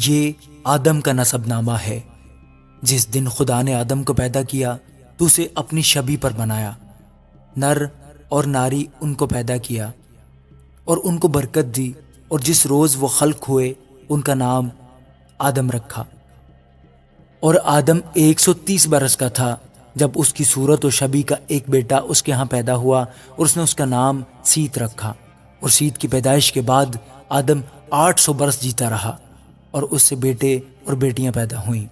یہ آدم کا نسب نامہ ہے۔ جس دن خدا نے آدم کو پیدا کیا تو اسے اپنی شبیہ پر بنایا، نر اور ناری ان کو پیدا کیا اور ان کو برکت دی، اور جس روز وہ خلق ہوئے ان کا نام آدم رکھا۔ اور آدم 130 برس کا تھا جب اس کی صورت و شبیہ کا ایک بیٹا اس کے ہاں پیدا ہوا، اور اس نے اس کا نام سیت رکھا۔ اور سیت کی پیدائش کے بعد آدم 800 برس جیتا رہا، اور اس سے بیٹے اور بیٹیاں پیدا ہوئیں۔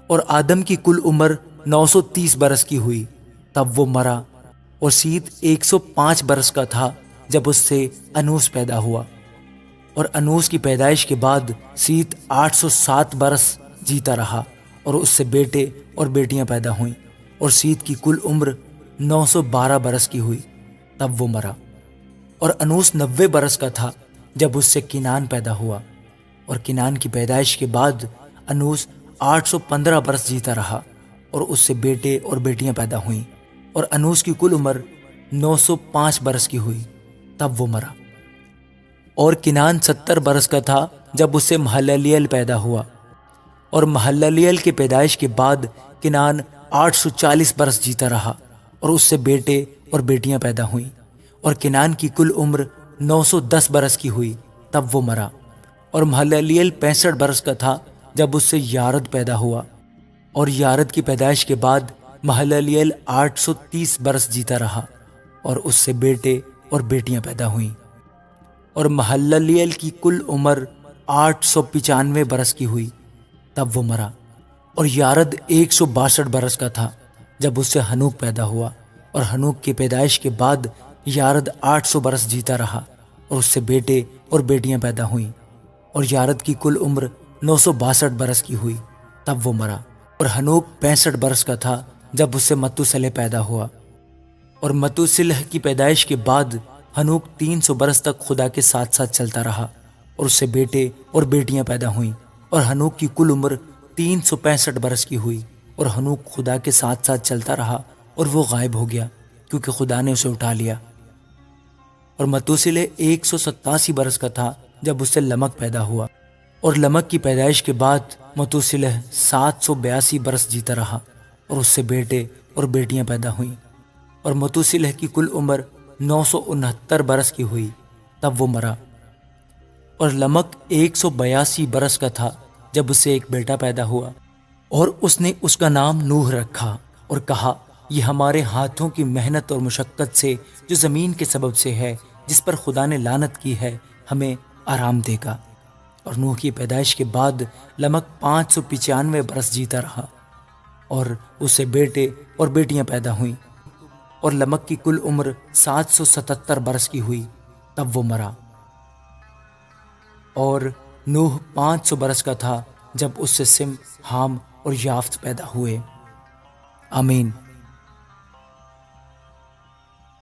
اور آدم کی کل عمر 930 برس کی ہوئی، تب وہ مرا۔ اور سیت 105 برس کا تھا جب اس سے انوس پیدا ہوا۔ اور انوس کی پیدائش کے بعد سیت 807 برس جیتا رہا، اور اس سے بیٹے اور بیٹیاں پیدا ہوئیں۔ اور سیت کی کل عمر 912 برس کی ہوئی، تب وہ مرا۔ اور انوس 90 برس کا تھا جب اس سے کنعان پیدا ہوا۔ اور کنعان کی پیدائش کے بعد انوس 815 برس جیتا رہا، اور اس سے بیٹے اور بیٹیاں پیدا ہوئیں۔ اور انوس کی کل عمر 905 برس کی ہوئی، تب وہ مرا۔ اور کنعان 70 برس کا تھا جب اس سے مہللیل پیدا ہوا۔ اور مہللیل کے پیدائش کے بعد کنعان 840 برس جیتا رہا، اور اس سے بیٹے اور بیٹیاں پیدا ہوئیں۔ اور کنعان کی کل عمر 910 برس کی ہوئی، تب وہ مرا۔ اور مہللیل 65 برس کا تھا جب اس سے یارد پیدا ہوا۔ اور یارد کی پیدائش کے بعد مہللیل 830 برس جیتا رہا، اور اس سے بیٹے اور بیٹیاں پیدا ہوئیں۔ اور مہللیل کی کل عمر 895 برس کی ہوئی، تب وہ مرا۔ اور یارد 162 برس کا تھا جب اس سے ہنوک پیدا ہوا۔ اور ہنوک کی پیدائش کے بعد یارد 800 برس جیتا رہا، اور اس سے بیٹے اور بیٹیاں پیدا ہوئیں۔ اور یارد کی کل عمر 962 برس کی ہوئی، تب وہ مرا۔ اور ہنوک 65 برس کا تھا جب اس سے متوسلح پیدا ہوا۔ اور متوسلح کی پیدائش کے بعد ہنوک 300 برس تک خدا کے ساتھ ساتھ چلتا رہا، اور اس سے بیٹے اور بیٹیاں پیدا ہوئیں۔ اور ہنوک کی کل عمر 365 برس کی ہوئی۔ اور ہنوک خدا کے ساتھ ساتھ چلتا رہا، اور وہ غائب ہو گیا کیونکہ خدا نے اسے اٹھا لیا۔ اور متوسلح 187 برس کا تھا جب اس سے لمک پیدا ہوا۔ اور لمک کی پیدائش کے بعد متوسلح 782 برس جیتا رہا، اور اس سے بیٹے اور بیٹیاں پیدا ہوئیں۔ اور متوسلح کی کل عمر 969 برس کی ہوئی، تب وہ مرا۔ اور لمک 182 برس کا تھا جب اس سے ایک بیٹا پیدا ہوا، اور اس نے اس کا نام نوح رکھا، اور کہا یہ ہمارے ہاتھوں کی محنت اور مشقت سے جو زمین کے سبب سے ہے، جس پر خدا نے لعنت کی ہے، ہمیں آرام دے گا۔ اور نوح کی پیدائش کے بعد لمک 595 برس جیتا رہا، اور اس سے بیٹے اور بیٹیاں پیدا ہوئیں۔ اور لمک کی کل عمر 777 برس کی ہوئی، تب وہ مرا۔ اور نوح 500 برس کا تھا جب اس سے سم، حام اور یافت پیدا ہوئے۔ آمین۔